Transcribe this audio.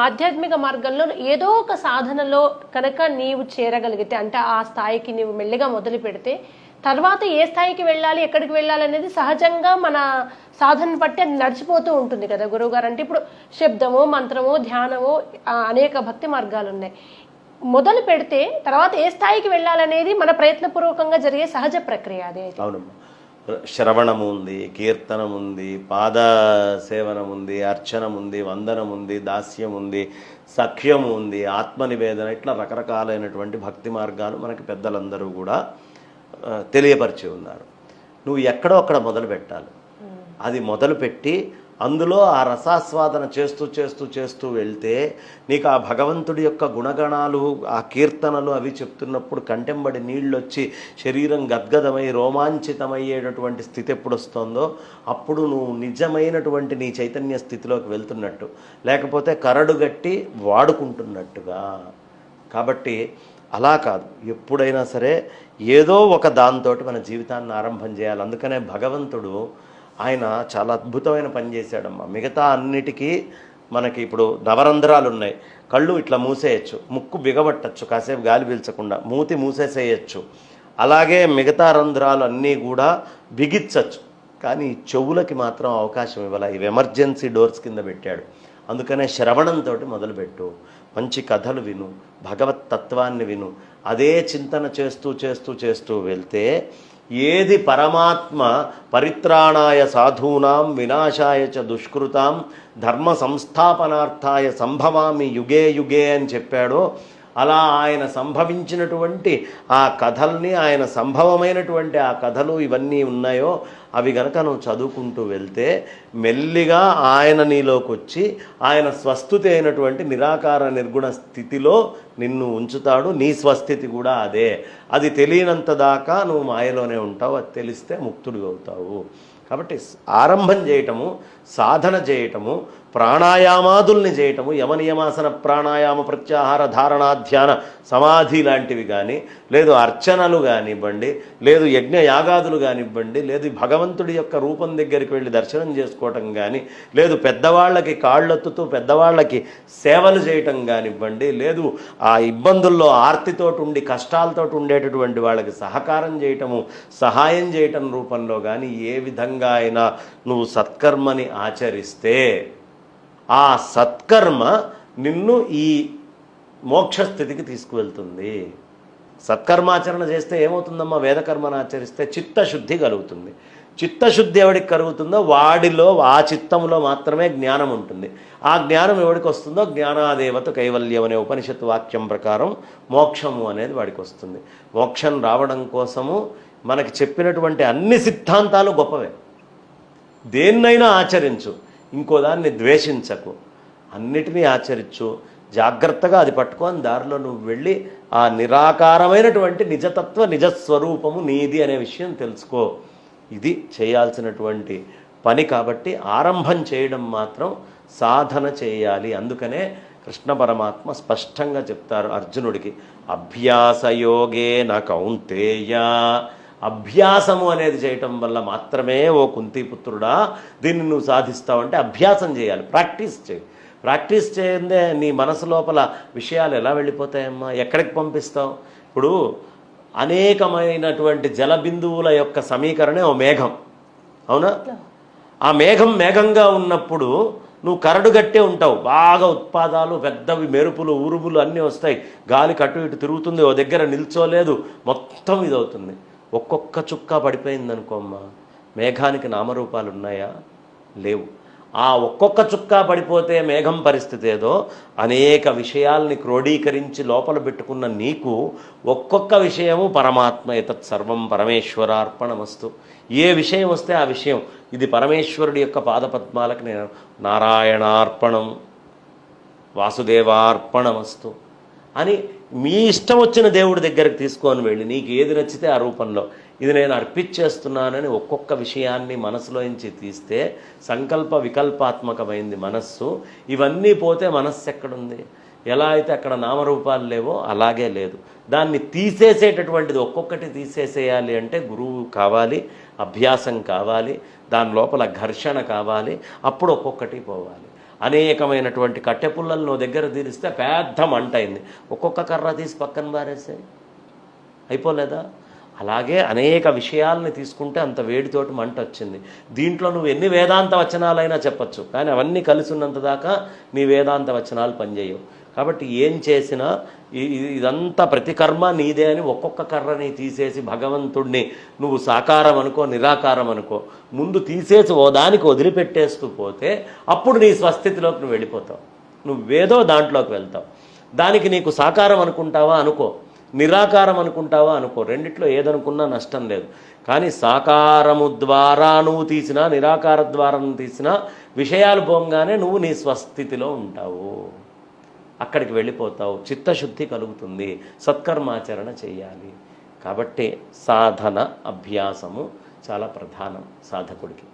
ఆధ్యాత్మిక మార్గంలో ఏదో ఒక సాధనలో కనుక నీవు చేరగలిగితే, అంటే ఆ స్థాయికి నీవు మెల్లిగా మొదలు పెడితే తర్వాత ఏ స్థాయికి వెళ్ళాలి, ఎక్కడికి వెళ్ళాలి అనేది సహజంగా మన సాధన బట్టి అది నడిచిపోతూ ఉంటుంది కదా గురువుగారు. అంటే ఇప్పుడు శబ్దమో, మంత్రమో, ధ్యానమో అనేక భక్తి మార్గాలు ఉన్నాయి. మొదలు పెడితే తర్వాత ఏ స్థాయికి వెళ్ళాలనేది మన ప్రయత్నపూర్వకంగా జరిగే సహజ ప్రక్రియ అదే. అవునమ్మా. శ్రవణము ఉంది, కీర్తనం ఉంది, పాద సేవనం ఉంది, అర్చనం ఉంది, వందనం ఉంది, దాస్యం ఉంది, సఖ్యము ఉంది, ఆత్మనివేదన, ఇట్లా రకరకాలైనటువంటి భక్తి మార్గాలు మనకి పెద్దలందరూ కూడా తెలియపరిచి ఉన్నారు. నువ్వు ఎక్కడో అక్కడ మొదలు పెట్టాలి. అది మొదలుపెట్టి అందులో ఆ రసాస్వాదన చేస్తూ చేస్తూ చేస్తూ వెళ్తే నీకు ఆ భగవంతుడి యొక్క గుణగణాలు, ఆ కీర్తనలు అవి చెప్తున్నప్పుడు కంటెంబడి నీళ్ళు వచ్చి శరీరం గద్గదమై రోమాంచితమయ్యేటటువంటి స్థితి ఎప్పుడు వస్తుందో అప్పుడు నువ్వు నిజమైనటువంటి నీ చైతన్య స్థితిలోకి వెళ్తున్నట్టు, లేకపోతే కరడుగట్టి వాడుకుంటున్నట్టుగా. కాబట్టి అలా కాదు, ఎప్పుడైనా సరే ఏదో ఒక దాంతో మన జీవితాన్ని ఆరంభం చేయాలి. అందుకనే భగవంతుడు ఆయన చాలా అద్భుతమైన పని చేశాడమ్మా. మిగతా అన్నిటికీ మనకి ఇప్పుడు నవరంధ్రాలు ఉన్నాయి, కళ్ళు ఇట్లా మూసేయచ్చు, ముక్కు బిగబట్టచ్చు కాసేపు గాలి పీల్చకుండా, మూతి మూసేసేయచ్చు. అలాగే మిగతా రంధ్రాలు అన్నీ కూడా బిగించచ్చు, కానీ చెవులకి మాత్రం అవకాశం ఇవ్వాలి. ఇవి ఎమర్జెన్సీ డోర్స్ కింద పెట్టాడు. అందుకనే శ్రవణంతో మొదలుపెట్టు, మంచి కథలు విను, భగవత్ తత్వాన్ని విను. అదే చింతన చేస్తూ చేస్తూ చేస్తూ వెళ్తే ఏది పరమాత్మ పరిత్రాణాయ సాధూనాం వినాశాయ చ దుష్కృతాం ధర్మ సంస్థాపనార్థాయ సంభవామి యుగే యుగే అని చెప్పాడో, అలా ఆయన సంభవించినటువంటి ఆ కథల్ని, ఆయన సంభవమైనటువంటి ఆ కథలు ఇవన్నీ ఉన్నాయో అవి గనక నువ్వు చదువుకుంటూ వెళ్తే మెల్లిగా ఆయన నీలోకి వచ్చి ఆయన స్వస్థితి అయినటువంటి నిరాకార నిర్గుణ స్థితిలో నిన్ను ఉంచుతాడు. నీ స్వస్థితి కూడా అదే. అది తెలియనంత దాకా నువ్వు మాయలోనే ఉంటావు, అది తెలిస్తే ముక్తుడు అవుతావు. కాబట్టి ఆరంభం చేయటము, సాధన చేయటము, ప్రాణాయామాదుల్ని చేయటము, యమనియమాసన ప్రాణాయామ ప్రత్యాహార ధారణ ధ్యాన సమాధి లాంటివి కానీ, లేదు అర్చనలు కానివ్వండి, లేదు యజ్ఞ యాగాదులు కానివ్వండి, లేదు భగవంతుడి యొక్క రూపం దగ్గరికి వెళ్ళి దర్శనం చేసుకోవటం కానీ, లేదు పెద్దవాళ్ళకి కాళ్ళొత్తుతూ పెద్దవాళ్ళకి సేవలు చేయటం కానివ్వండి, లేదు ఆ ఇబ్బందుల్లో ఆర్తితోటి ఉండి కష్టాలతోటి ఉండేటటువంటి వాళ్ళకి సహకారం చేయటము, సహాయం చేయటం రూపంలో కానీ ఏ విధంగా అయినా నువ్వు సత్కర్మని ఆచరిస్తే ఆ సత్కర్మ నిన్ను ఈ మోక్షస్థితికి తీసుకువెళ్తుంది. సత్కర్మాచరణ చేస్తే ఏమవుతుందమ్మా? వేదకర్మను ఆచరిస్తే చిత్తశుద్ధి కలుగుతుంది. చిత్తశుద్ధి ఎవడికి కలుగుతుందో వాడిలో, ఆ చిత్తంలో మాత్రమే జ్ఞానం ఉంటుంది. ఆ జ్ఞానం ఎవడికి వస్తుందో జ్ఞానాదేవత కైవల్యం అనే ఉపనిషత్తు వాక్యం ప్రకారం మోక్షము అనేది వాడికి వస్తుంది. మోక్షం రావడం కోసము మనకి చెప్పినటువంటి అన్ని సిద్ధాంతాలు గొప్పవే. దేన్నైనా ఆచరించు, ఇంకో దాన్ని ద్వేషించకు, అన్నిటినీ ఆచరించు, జాగ్రత్తగా అది పట్టుకొని దారిలో నువ్వు వెళ్ళి ఆ నిరాకారమైనటువంటి నిజతత్వ నిజస్వరూపము నీది అనే విషయం తెలుసుకో. ఇది చేయాల్సినటువంటి పని. కాబట్టి ఆరంభం చేయడం మాత్రం సాధన చేయాలి. అందుకనే కృష్ణ పరమాత్మ స్పష్టంగా చెప్తారు అర్జునుడికి, అభ్యాసయోగేన కౌంతేయ. అభ్యాసము అనేది చేయటం వల్ల మాత్రమే ఓ కుంతిపుత్రుడా దీన్ని నువ్వు సాధిస్తావంటే అభ్యాసం చేయాలి, ప్రాక్టీస్ చేయి. ప్రాక్టీస్ చేయందే నీ మనసు లోపల విషయాలు ఎలా వెళ్ళిపోతాయమ్మా? ఎక్కడికి పంపిస్తావు? ఇప్పుడు అనేకమైనటువంటి జలబిందువుల యొక్క సమీకరణే ఓ మేఘం, అవునా? ఆ మేఘం మేఘంగా ఉన్నప్పుడు నువ్వు కరడుగట్టే ఉంటావు, బాగా ఉత్పాదాలు, పెద్దవి మెరుపులు, ఉరుములు అన్నీ వస్తాయి, గాలి కట్టు ఇటు తిరుగుతుంది, ఓ దగ్గర నిల్చోలేదు, మొత్తం ఇదవుతుంది. ఒక్కొక్క చుక్క పడిపోయిందనుకోమ్మా, మేఘానికి నామరూపాలు ఉన్నాయా? లేవు. ఆ ఒక్కొక్క చుక్క పడిపోతే మేఘం పరిస్థితి ఏదో, అనేక విషయాల్ని క్రోడీకరించి లోపల పెట్టుకున్న నీకు ఒక్కొక్క విషయము పరమాత్మ, ఏతత్ సర్వం పరమేశ్వరార్పణమస్తు. ఏ విషయం వస్తే ఆ విషయం ఇది పరమేశ్వరుడి యొక్క పాదపద్మాలకు నేను నారాయణార్పణం, వాసుదేవార్పణమస్తు అని మీ ఇష్టం వచ్చిన దేవుడి దగ్గరికి తీసుకొని వెళ్ళి నీకు ఏది నచ్చితే ఆ రూపంలో ఇది నేను అర్పించేస్తున్నానని ఒక్కొక్క విషయాన్ని మనసులోంచి తీస్తే సంకల్ప వికల్పాత్మకమైంది మనస్సు. ఇవన్నీ పోతే మనస్సు ఎక్కడుంది? ఎలా అయితే అక్కడ నామరూపాలు లేవో అలాగే లేదు. దాన్ని తీసేసేటటువంటిది ఒక్కొక్కటి తీసేసేయాలి అంటే గురువు కావాలి, అభ్యాసం కావాలి, దాని లోపల ఘర్షణ కావాలి, అప్పుడు ఒక్కొక్కటి పోవాలి. అనేకమైనటువంటి కట్టెపుల్లలు నువ్వు దగ్గర తీరిస్తే పెద్ద మంట అయింది, ఒక్కొక్క కర్ర తీసి పక్కన బారేసాయి, అయిపోలేదా? అలాగే అనేక విషయాల్ని తీసుకుంటే అంత వేడితోటి మంట వచ్చింది. దీంట్లో నువ్వు ఎన్ని వేదాంత వచనాలైనా చెప్పచ్చు, కానీ అవన్నీ కలిసి ఉన్నంత దాకా నీ వేదాంత వచనాలు పనిచేయవు. కాబట్టి ఏం చేసినా ఇదంతా ప్రతి కర్మ నీదే అని ఒక్కొక్క కర్రని తీసేసి భగవంతుడిని నువ్వు సాకారం అనుకో, నిరాకారం అనుకో, ముందు తీసేసి ఓ దానికి వదిలిపెట్టేస్తూ పోతే అప్పుడు నీ స్వస్థితిలోకి నువ్వు వెళ్ళిపోతావు. నువ్వేదో దాంట్లోకి వెళ్తావు. దానికి నీకు సాకారం అనుకుంటావా అనుకో, నిరాకారం అనుకుంటావా అనుకో, రెండిట్లో ఏదనుకున్నా నష్టం లేదు. కానీ సాకారము ద్వారా నువ్వు తీసినా, నిరాకార ద్వారా నువ్వు తీసినా విషయాలు పోగానే నువ్వు నీ స్వస్థితిలో ఉంటావు, అక్కడికి వెళ్ళిపోతావు, చిత్తశుద్ధి కలుగుతుంది, సత్కర్మాచరణ చేయాలి. కాబట్టి సాధన, అభ్యాసము చాలా ప్రధానం సాధకుడికి.